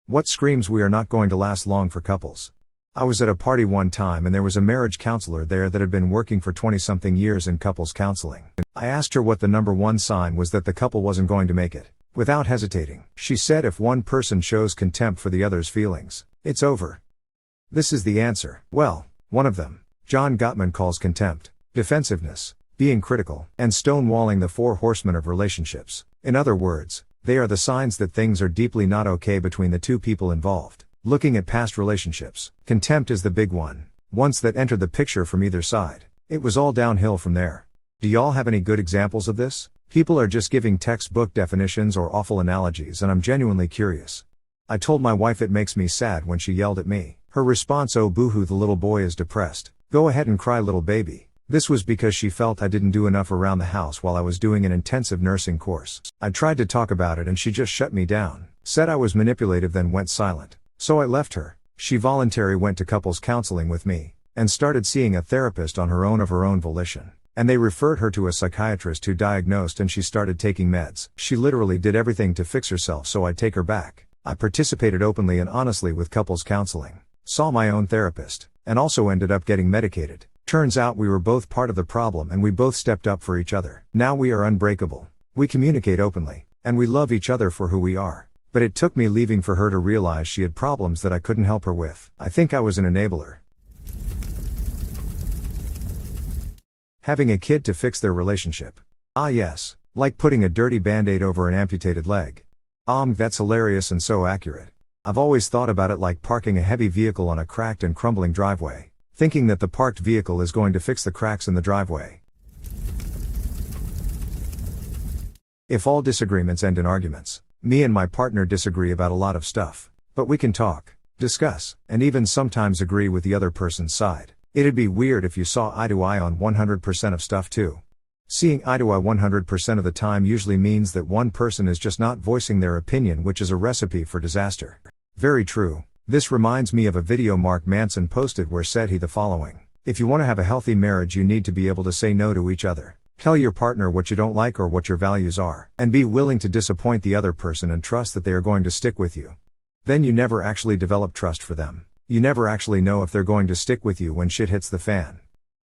What screams we are not going to last long for couples. I was at a party one time and there was a marriage counselor there that had been working for 20-something years in couples counseling. I asked her what the number one sign was that the couple wasn't going to make it. Without hesitating, she said if one person shows contempt for the other's feelings, it's over. This is the answer. Well, one of them, John Gottman, calls contempt defensiveness, being critical, and stonewalling the 4 horsemen of relationships. In other words, they are the signs that things are deeply not okay between the two people involved. Looking at past relationships, contempt is the big one. Once that entered the picture from either side, it was all downhill from there. Do y'all have any good examples of this? People are just giving textbook definitions or awful analogies and I'm genuinely curious. I told my wife it makes me sad when she yelled at me. Her response, "Oh boo-hoo, the little boy is depressed. Go ahead and cry, little baby." This was because she felt I didn't do enough around the house while I was doing an intensive nursing course. I tried to talk about it and she just shut me down, said I was manipulative, then went silent. So I left her. She voluntarily went to couples counseling with me, and started seeing a therapist on her own of her own volition. And they referred her to a psychiatrist who diagnosed and she started taking meds. She literally did everything to fix herself so I'd take her back. I participated openly and honestly with couples counseling, saw my own therapist, and also ended up getting medicated. Turns out we were both part of the problem and we both stepped up for each other. Now we are unbreakable. We communicate openly, and we love each other for who we are. But it took me leaving for her to realize she had problems that I couldn't help her with. I think I was an enabler. Having a kid to fix their relationship. Ah yes, like putting a dirty band-aid over an amputated leg. That's hilarious and so accurate. I've always thought about it like parking a heavy vehicle on a cracked and crumbling driveway, thinking that the parked vehicle is going to fix the cracks in the driveway. If all disagreements end in arguments. Me and my partner disagree about a lot of stuff, but we can talk, discuss, and even sometimes agree with the other person's side. It'd be weird if you saw eye to eye on 100% of stuff too. Seeing eye to eye 100% of the time usually means that one person is just not voicing their opinion, which is a recipe for disaster. Very true. This reminds me of a video Mark Manson posted where said he the following: if you want to have a healthy marriage, you need to be able to say no to each other. Tell your partner what you don't like or what your values are, and be willing to disappoint the other person and trust that they are going to stick with you. Then you never actually develop trust for them. You never actually know if they're going to stick with you when shit hits the fan.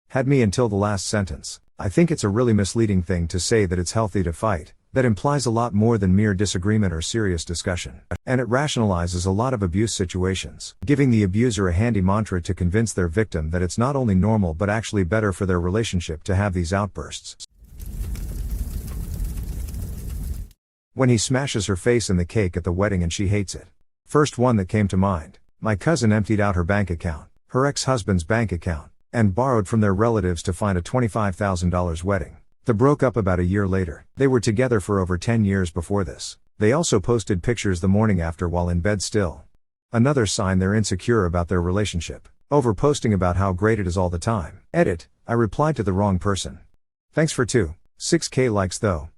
Had me until the last sentence. I think it's a really misleading thing to say that it's healthy to fight. That implies a lot more than mere disagreement or serious discussion. And it rationalizes a lot of abuse situations, giving the abuser a handy mantra to convince their victim that it's not only normal but actually better for their relationship to have these outbursts. When he smashes her face in the cake at the wedding and she hates it. First one that came to mind. My cousin emptied out her bank account, her ex-husband's bank account, and borrowed from their relatives to fund a $25,000 wedding. They broke up about a year later. They were together for over 10 years before this. They also posted pictures the morning after while in bed still. Another sign they're insecure about their relationship. Over-posting about how great it is all the time. Edit, I replied to the wrong person. Thanks for 6K likes though.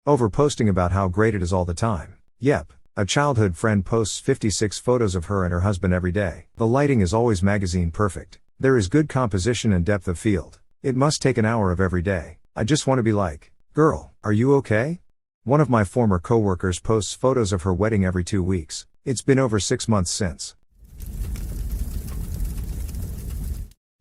Over-posting about how great it is all the time. Yep, a childhood friend posts 56 photos of her and her husband every day. The lighting is always magazine perfect. There is good composition and depth of field. It must take an hour of every day. I just want to be like, girl, are you okay? One of my former coworkers posts photos of her wedding every 2 weeks. It's been over 6 months since.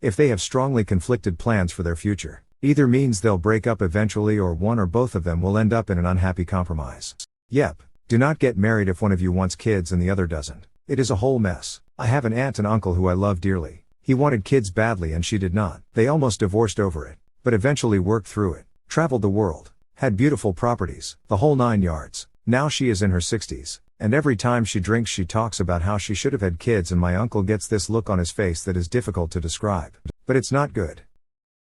If they have strongly conflicted plans for their future, either means they'll break up eventually or one or both of them will end up in an unhappy compromise. Yep, do not get married if one of you wants kids and the other doesn't. It is a whole mess. I have an aunt and uncle who I love dearly. He wanted kids badly and she did not. They almost divorced over it, but eventually worked through it, traveled the world, had beautiful properties, the whole 9 yards. Now she is in her 60s, and every time she drinks she talks about how she should have had kids, and my uncle gets this look on his face that is difficult to describe. But it's not good.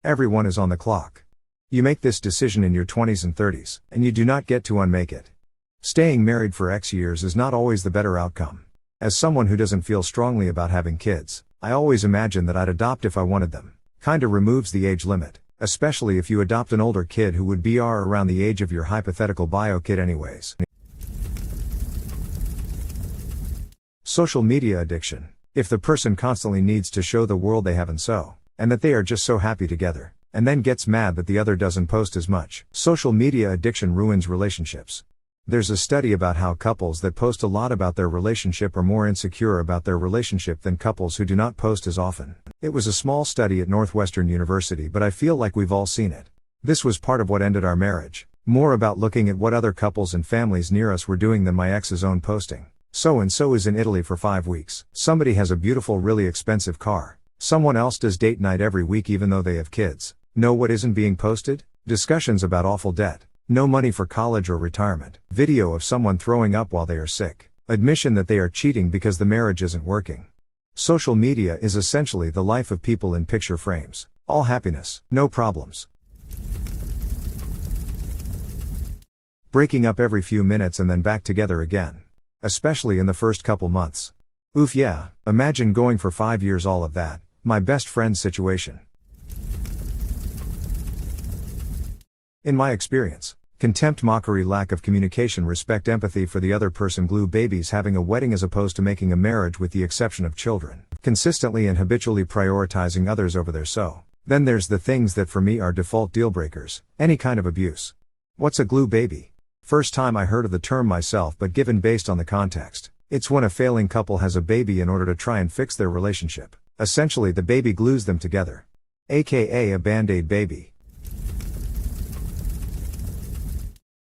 Everyone is on the clock. You make this decision in your 20s and 30s, and you do not get to unmake it. Staying married for X years is not always the better outcome. As someone who doesn't feel strongly about having kids, I always imagine that I'd adopt if I wanted them. Kinda removes the age limit. Especially if you adopt an older kid who would be around the age of your hypothetical bio kid anyways. Social media addiction. If the person constantly needs to show the world they haven't and that they are just so happy together, and then gets mad that the other doesn't post as much. Social media addiction ruins relationships. There's a study about how couples that post a lot about their relationship are more insecure about their relationship than couples who do not post as often. It was a small study at Northwestern University, but I feel like we've all seen it. This was part of what ended our marriage. More about looking at what other couples and families near us were doing than my ex's own posting. So and so is in Italy for 5 weeks. Somebody has a beautiful, really expensive car. Someone else does date night every week even though they have kids. Know what isn't being posted? Discussions about awful debt. No money for college or retirement. Video of someone throwing up while they are sick. Admission that they are cheating because the marriage isn't working. Social media is essentially the life of people in picture frames. All happiness, no problems. Breaking up every few minutes and then back together again. Especially in the first couple months. Oof, yeah, imagine going for 5 years all of that. My best friend's situation. In my experience, contempt, mockery, lack of communication, respect, empathy for the other person, glue babies, having a wedding as opposed to making a marriage with the exception of children, consistently and habitually prioritizing others over their so. Then there's the things that for me are default deal breakers, any kind of abuse. What's a glue baby? First time I heard of the term myself, but given based on the context, it's when a failing couple has a baby in order to try and fix their relationship. Essentially the baby glues them together. AKA a band-aid baby.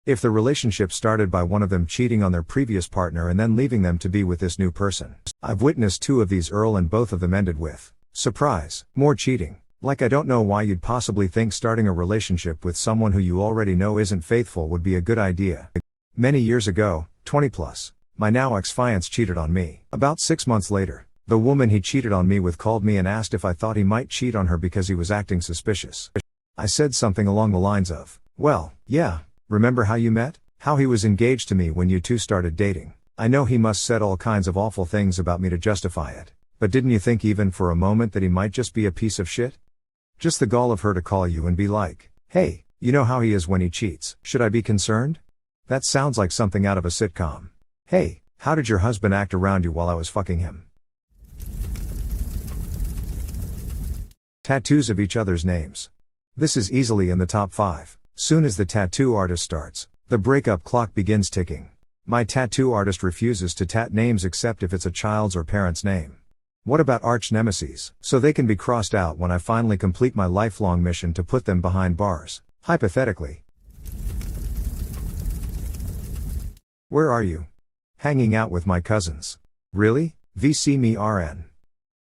If the relationship started by one of them cheating on their previous partner and then leaving them to be with this new person. I've witnessed 2 of these, Earl, and both of them ended with, surprise, more cheating. Like, I don't know why you'd possibly think starting a relationship with someone who you already know isn't faithful would be a good idea. Many years ago, 20 plus, my now ex-fiance cheated on me. About 6 months later, the woman he cheated on me with called me and asked if I thought he might cheat on her because he was acting suspicious. I said something along the lines of, well, yeah. Remember how you met? How he was engaged to me when you two started dating. I know he must said all kinds of awful things about me to justify it. But didn't you think even for a moment that he might just be a piece of shit? Just the gall of her to call you and be like, hey, you know how he is when he cheats. Should I be concerned? That sounds like something out of a sitcom. Hey, how did your husband act around you while I was fucking him? Tattoos of each other's names. This is easily in the top 5. Soon as the tattoo artist starts, the breakup clock begins ticking. My tattoo artist refuses to tat names except if it's a child's or parent's name. What about arch nemesis? So they can be crossed out when I finally complete my lifelong mission to put them behind bars. Hypothetically. Where are you? Hanging out with my cousins. Really? VC me RN.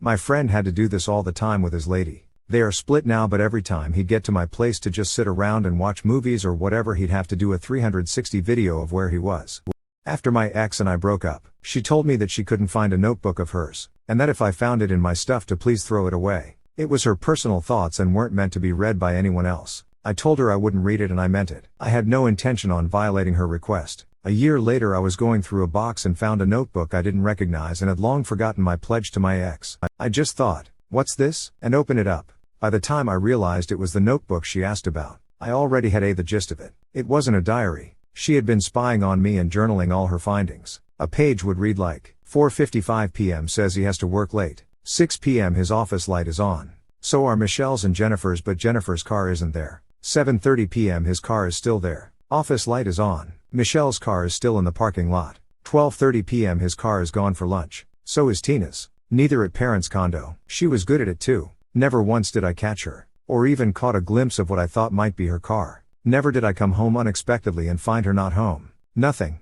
My friend had to do this all the time with his lady. They are split now, but every time he'd get to my place to just sit around and watch movies or whatever, he'd have to do a 360 video of where he was. After my ex and I broke up, she told me that she couldn't find a notebook of hers, and that if I found it in my stuff to please throw it away. It was her personal thoughts and weren't meant to be read by anyone else. I told her I wouldn't read it and I meant it. I had no intention on violating her request. A year later I was going through a box and found a notebook I didn't recognize and had long forgotten my pledge to my ex. I just thought, what's this? And open it up. By the time I realized it was the notebook she asked about, I already had the gist of it. It wasn't a diary. She had been spying on me and journaling all her findings. A page would read like, 4:55 p.m. says he has to work late. 6 p.m. his office light is on. So are Michelle's and Jennifer's, but Jennifer's car isn't there. 7:30 p.m. his car is still there. Office light is on. Michelle's car is still in the parking lot. 12:30 p.m. his car is gone for lunch. So is Tina's. Neither at parents' condo. She was good at it too. Never once did I catch her, or even caught a glimpse of what I thought might be her car. Never did I come home unexpectedly and find her not home. Nothing.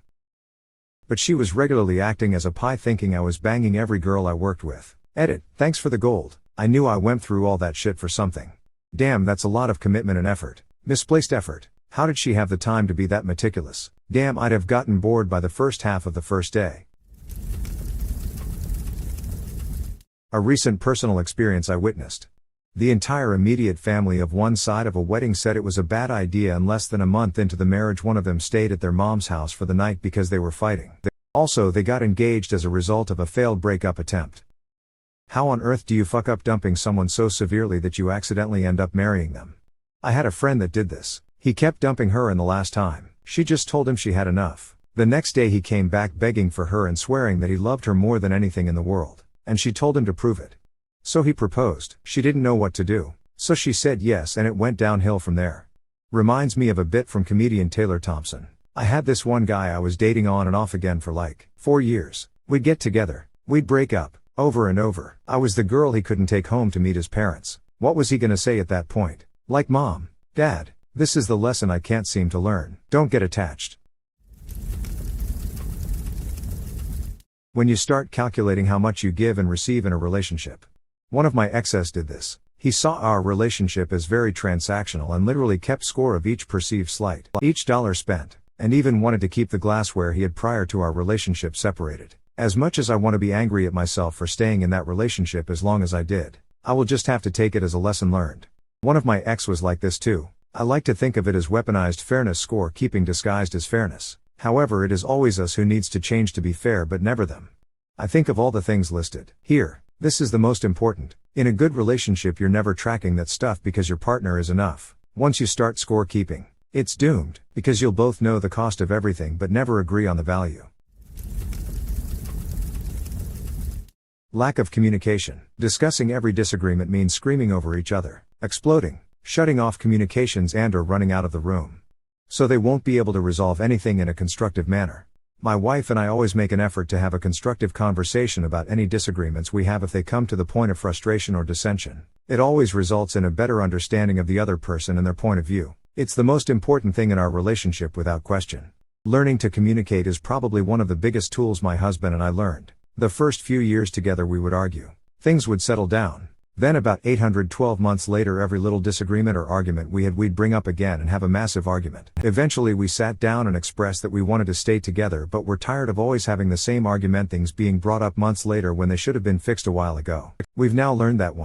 But she was regularly acting as a pie, thinking I was banging every girl I worked with. Edit, thanks for the gold. I knew I went through all that shit for something. Damn, that's a lot of commitment and effort. Misplaced effort. How did she have the time to be that meticulous? Damn, I'd have gotten bored by the first half of the first day. A recent personal experience I witnessed. The entire immediate family of one side of a wedding said it was a bad idea, and less than a month into the marriage one of them stayed at their mom's house for the night because they were fighting. Also, they got engaged as a result of a failed breakup attempt. How on earth do you fuck up dumping someone so severely that you accidentally end up marrying them? I had a friend that did this. He kept dumping her, and the last time, she just told him she had enough. The next day he came back begging for her and swearing that he loved her more than anything in the world. And she told him to prove it. So he proposed. She didn't know what to do. So she said yes, and it went downhill from there. Reminds me of a bit from comedian Taylor Thompson. I had this one guy I was dating on and off again for like 4 years. We'd get together, we'd break up, over and over. I was the girl he couldn't take home to meet his parents. What was he gonna say at that point? Like, Mom, Dad, this is the lesson I can't seem to learn. Don't get attached. When you start calculating how much you give and receive in a relationship. One of my exes did this. He saw our relationship as very transactional and literally kept score of each perceived slight, each dollar spent, and even wanted to keep the glassware he had prior to our relationship separated. As much as I want to be angry at myself for staying in that relationship as long as I did, I will just have to take it as a lesson learned. One of my ex was like this too. I like to think of it as weaponized fairness score keeping disguised as fairness. However, it is always us who needs to change to be fair but never them. I think of all the things listed here. This is the most important. In a good relationship you're never tracking that stuff because your partner is enough. Once you start score keeping, it's doomed, because you'll both know the cost of everything but never agree on the value. Lack of communication. Discussing every disagreement means screaming over each other, exploding, shutting off communications and/or running out of the room. So they won't be able to resolve anything in a constructive manner. My wife and I always make an effort to have a constructive conversation about any disagreements we have if they come to the point of frustration or dissension. It always results in a better understanding of the other person and their point of view. It's the most important thing in our relationship without question. Learning to communicate is probably one of the biggest tools my husband and I learned. The first few years together we would argue. Things would settle down. Then about 812 months later every little disagreement or argument we'd bring up again and have a massive argument. Eventually we sat down and expressed that we wanted to stay together but were tired of always having the same argument, things being brought up months later when they should have been fixed a while ago. We've now learned that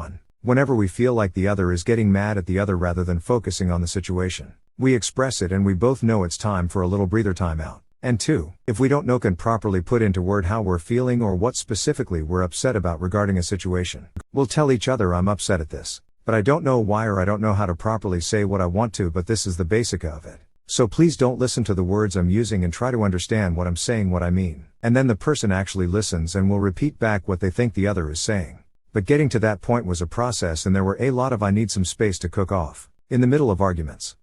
whenever we feel like the other is getting mad at the other rather than focusing on the situation, we express it and we both know it's time for a little breather time out. And 2, if we don't know can properly put into word how we're feeling or what specifically we're upset about regarding a situation, we'll tell each other, I'm upset at this, but I don't know why, or I don't know how to properly say what I want to, but this is the basic of it. So please don't listen to the words I'm using and try to understand what I'm saying, what I mean. And then the person actually listens and will repeat back what they think the other is saying. But getting to that point was a process, and there were a lot of I need some space to cook off in the middle of arguments.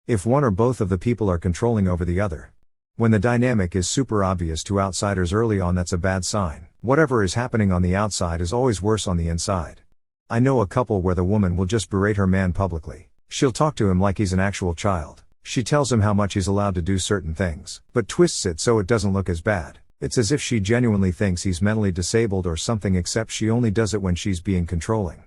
If one or both of the people are controlling over the other. When the dynamic is super obvious to outsiders early on, that's a bad sign. Whatever is happening on the outside is always worse on the inside. I know a couple where the woman will just berate her man publicly. She'll talk to him like he's an actual child. She tells him how much he's allowed to do certain things, but twists it so it doesn't look as bad. It's as if she genuinely thinks he's mentally disabled or something, except she only does it when she's being controlling.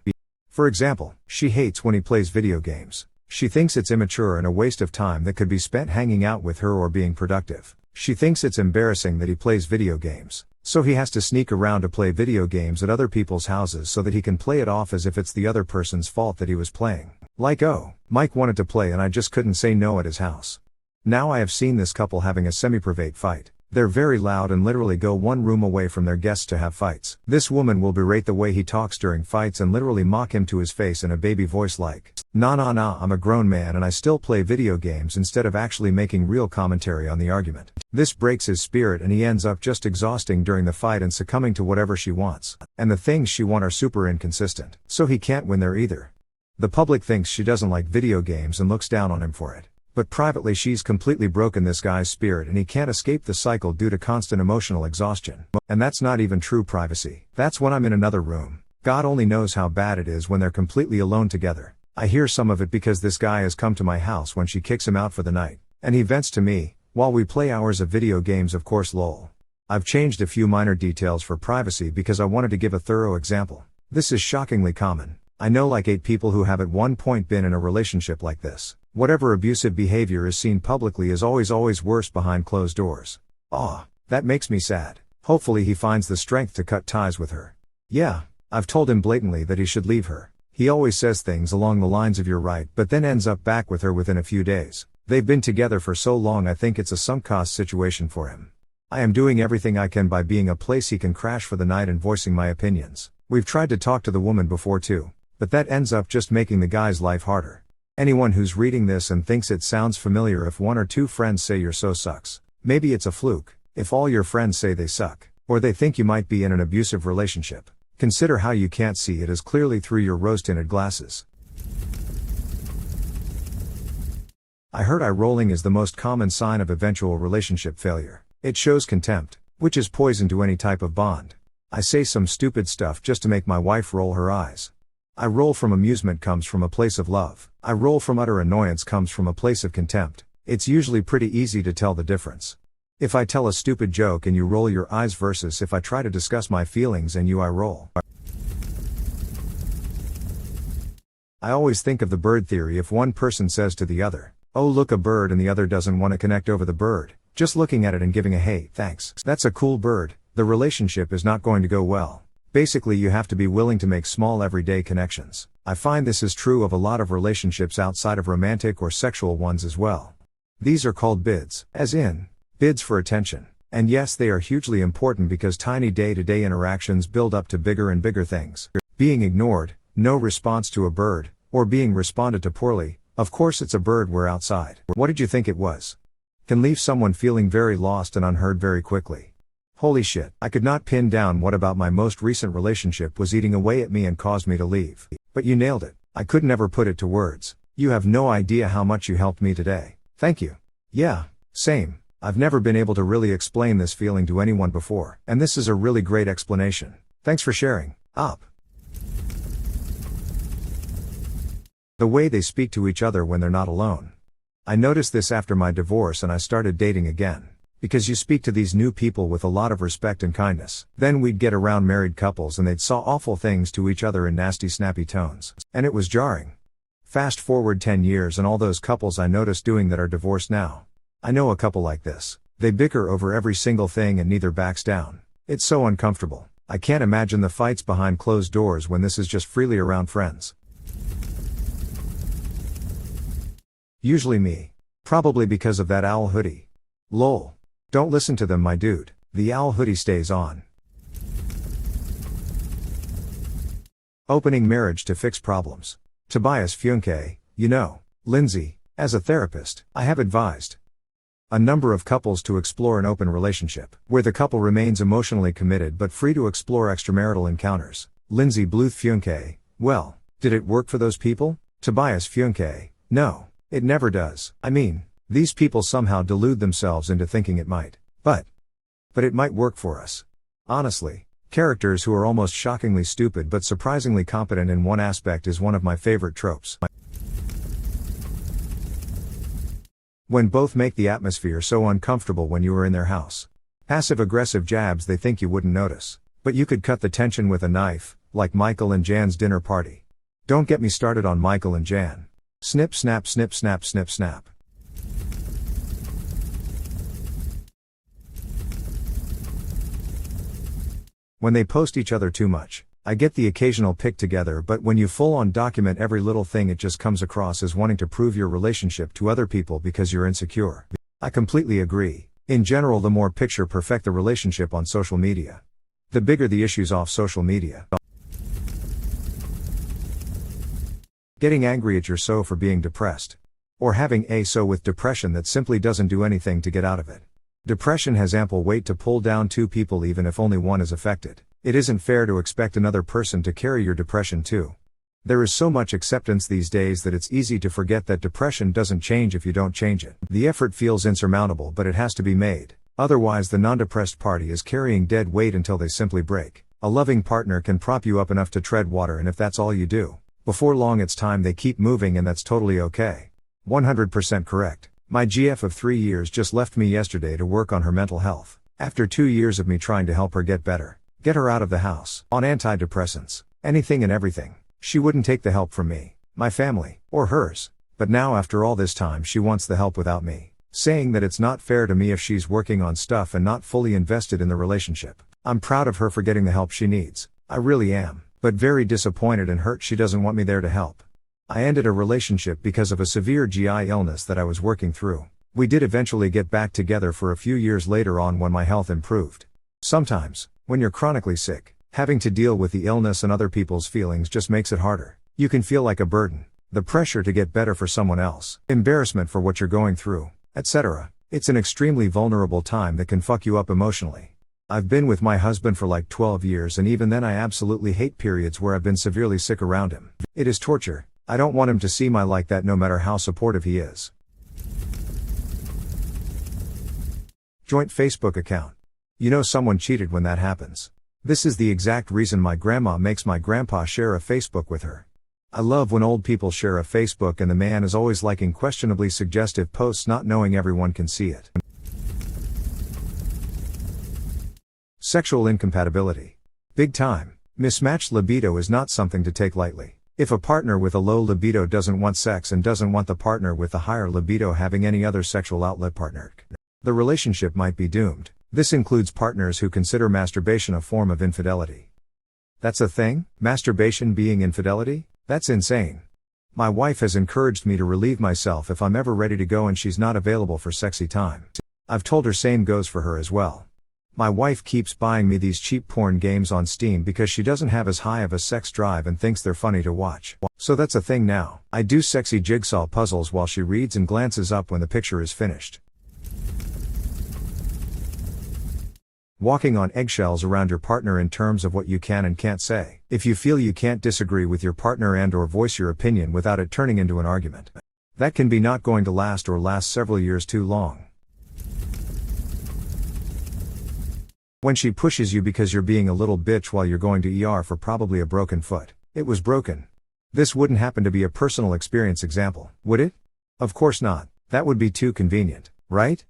For example, she hates when he plays video games. She thinks it's immature and a waste of time that could be spent hanging out with her or being productive. She thinks it's embarrassing that he plays video games, so he has to sneak around to play video games at other people's houses so that he can play it off as if it's the other person's fault that he was playing. Like, oh, Mike wanted to play and I just couldn't say no at his house. Now I have seen this couple having a semi-private fight. They're very loud and literally go one room away from their guests to have fights. This woman will berate the way he talks during fights and literally mock him to his face in a baby voice like, nah, I'm a grown man and I still play video games, instead of actually making real commentary on the argument. This breaks his spirit and he ends up just exhausting during the fight and succumbing to whatever she wants. And the things she wants are super inconsistent, so he can't win there either. The public thinks she doesn't like video games and looks down on him for it. But privately she's completely broken this guy's spirit and he can't escape the cycle due to constant emotional exhaustion. And that's not even true privacy. That's when I'm in another room. God only knows how bad it is when they're completely alone together. I hear some of it because this guy has come to my house when she kicks him out for the night. And he vents to me, while we play hours of video games, of course, lol. I've changed a few minor details for privacy because I wanted to give a thorough example. This is shockingly common. I know like 8 people who have at one point been in a relationship like this. Whatever abusive behavior is seen publicly is always worse behind closed doors. That makes me sad. Hopefully he finds the strength to cut ties with her. Yeah, I've told him blatantly that he should leave her. He always says things along the lines of "you're right," but then ends up back with her within a few days. They've been together for so long, I think it's a sunk cost situation for him. I am doing everything I can by being a place he can crash for the night and voicing my opinions. We've tried to talk to the woman before too, but that ends up just making the guy's life harder. Anyone who's reading this and thinks it sounds familiar, if 1 or 2 friends say you're so sucks, maybe it's a fluke. If all your friends say they suck, or they think you might be in an abusive relationship, consider how you can't see it as clearly through your rose-tinted glasses. I heard eye rolling is the most common sign of eventual relationship failure. It shows contempt, which is poison to any type of bond. I say some stupid stuff just to make my wife roll her eyes. I roll from amusement comes from a place of love. I roll from utter annoyance comes from a place of contempt. It's usually pretty easy to tell the difference. If I tell a stupid joke and you roll your eyes versus if I try to discuss my feelings and you eye roll. I always think of the bird theory. If one person says to the other, "Oh look, a bird," and the other doesn't want to connect over the bird, just looking at it and giving a "Hey, thanks, that's a cool bird," the relationship is not going to go well. Basically, you have to be willing to make small everyday connections. I find this is true of a lot of relationships outside of romantic or sexual ones as well. These are called bids, as in, bids for attention. And yes, they are hugely important because tiny day-to-day interactions build up to bigger and bigger things. Being ignored, no response to a bird, or being responded to poorly, of course it's a bird, we're outside. What did you think it was? Can leave someone feeling very lost and unheard very quickly. Holy shit, I could not pin down what about my most recent relationship was eating away at me and caused me to leave. But you nailed it. I could never put it to words. You have no idea how much you helped me today. Thank you. Yeah, same. I've never been able to really explain this feeling to anyone before, and this is a really great explanation. Thanks for sharing. Up. The way they speak to each other when they're not alone. I noticed this after my divorce and I started dating again. Because you speak to these new people with a lot of respect and kindness. Then we'd get around married couples and they'd say awful things to each other in nasty snappy tones. And it was jarring. Fast forward 10 years and all those couples I noticed doing that are divorced now. I know a couple like this. They bicker over every single thing and neither backs down. It's so uncomfortable. I can't imagine the fights behind closed doors when this is just freely around friends. Usually me. Probably because of that owl hoodie. Lol. Don't listen to them, my dude. The owl hoodie stays on. Opening marriage to fix problems. Tobias Funke, Lindsay, as a therapist, I have advised a number of couples to explore an open relationship, where the couple remains emotionally committed but free to explore extramarital encounters. Lindsay Bluth Funke, well, did it work for those people? Tobias Funke, no. It never does. I mean, these people somehow delude themselves into thinking it might. But it might work for us. Honestly, characters who are almost shockingly stupid but surprisingly competent in one aspect is one of my favorite tropes. When both make the atmosphere so uncomfortable when you are in their house. Passive-aggressive jabs they think you wouldn't notice. But you could cut the tension with a knife, like Michael and Jan's dinner party. Don't get me started on Michael and Jan. Snip snap snip snap snip snap. When they post each other too much. I get the occasional pic together, but when you full-on document every little thing it just comes across as wanting to prove your relationship to other people because you're insecure. I completely agree. In general, the more picture perfect the relationship on social media, the bigger the issues off social media. Getting angry at your so for being depressed. Or having a so with depression that simply doesn't do anything to get out of it. Depression has ample weight to pull down two people even if only one is affected. It isn't fair to expect another person to carry your depression too. There is so much acceptance these days that it's easy to forget that depression doesn't change if you don't change it. The effort feels insurmountable, but it has to be made. Otherwise the non-depressed party is carrying dead weight until they simply break. A loving partner can prop you up enough to tread water, and if that's all you do, before long it's time they keep moving, and that's totally okay. 100% correct. My GF of 3 years just left me yesterday to work on her mental health. After 2 years of me trying to help her get better. Get her out of the house, on antidepressants, anything and everything. She wouldn't take the help from me, my family, or hers. But now after all this time she wants the help without me. Saying that it's not fair to me if she's working on stuff and not fully invested in the relationship. I'm proud of her for getting the help she needs. I really am. But very disappointed and hurt she doesn't want me there to help. I ended a relationship because of a severe GI illness that I was working through. We did eventually get back together for a few years later on when my health improved. Sometimes, when you're chronically sick, having to deal with the illness and other people's feelings just makes it harder. You can feel like a burden. The pressure to get better for someone else. Embarrassment for what you're going through, etc. It's an extremely vulnerable time that can fuck you up emotionally. I've been with my husband for like 12 years and even then I absolutely hate periods where I've been severely sick around him. It is torture. I don't want him to see my like that no matter how supportive he is. Joint Facebook account. You know someone cheated when that happens. This is the exact reason my grandma makes my grandpa share a Facebook with her. I love when old people share a Facebook and the man is always liking questionably suggestive posts not knowing everyone can see it. Sexual incompatibility. Big time. Mismatched libido is not something to take lightly. If a partner with a low libido doesn't want sex and doesn't want the partner with the higher libido having any other sexual outlet partner, the relationship might be doomed. This includes partners who consider masturbation a form of infidelity. That's a thing? Masturbation being infidelity? That's insane. My wife has encouraged me to relieve myself if I'm ever ready to go and she's not available for sexy time. I've told her same goes for her as well. My wife keeps buying me these cheap porn games on Steam because she doesn't have as high of a sex drive and thinks they're funny to watch. So that's a thing now. I do sexy jigsaw puzzles while she reads and glances up when the picture is finished. Walking on eggshells around your partner in terms of what you can and can't say. If you feel you can't disagree with your partner and/or voice your opinion without it turning into an argument, that can be not going to last or last several years too long. When she pushes you because you're being a little bitch while you're going to ER for probably a broken foot. It was broken. This wouldn't happen to be a personal experience example, would it? Of course not. That would be too convenient, right?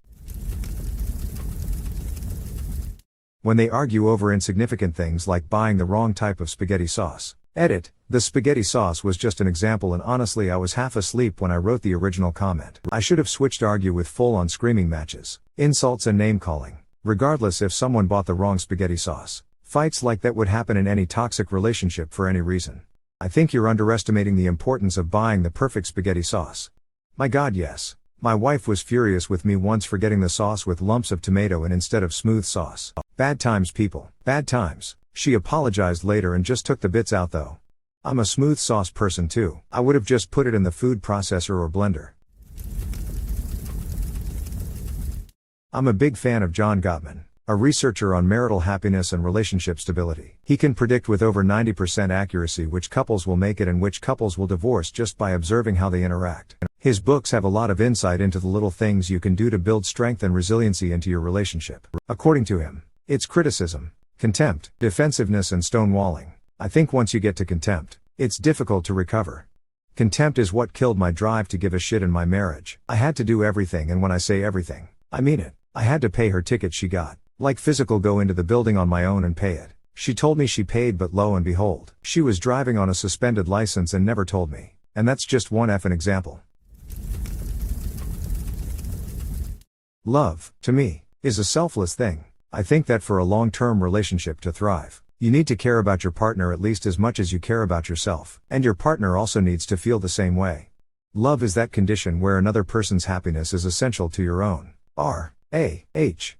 When they argue over insignificant things like buying the wrong type of spaghetti sauce. Edit. The spaghetti sauce was just an example and honestly I was half asleep when I wrote the original comment. I should have switched argue with full-on screaming matches, insults and name-calling. Regardless if someone bought the wrong spaghetti sauce. Fights like that would happen in any toxic relationship for any reason. I think you're underestimating the importance of buying the perfect spaghetti sauce. My God, yes. My wife was furious with me once for getting the sauce with lumps of tomato in instead of smooth sauce. Bad times, people. Bad times. She apologized later and just took the bits out though. I'm a smooth sauce person too. I would have just put it in the food processor or blender. I'm a big fan of John Gottman, a researcher on marital happiness and relationship stability. He can predict with over 90% accuracy which couples will make it and which couples will divorce just by observing how they interact. His books have a lot of insight into the little things you can do to build strength and resiliency into your relationship. According to him, it's criticism, contempt, defensiveness and stonewalling. I think once you get to contempt, it's difficult to recover. Contempt is what killed my drive to give a shit in my marriage. I had to do everything, and when I say everything, I mean it. I had to pay her ticket she got. Like physical go into the building on my own and pay it. She told me she paid but lo and behold, she was driving on a suspended license and never told me. And that's just one effing example. Love, to me, is a selfless thing. I think that for a long-term relationship to thrive, you need to care about your partner at least as much as you care about yourself. And your partner also needs to feel the same way. Love is that condition where another person's happiness is essential to your own. R.A.H.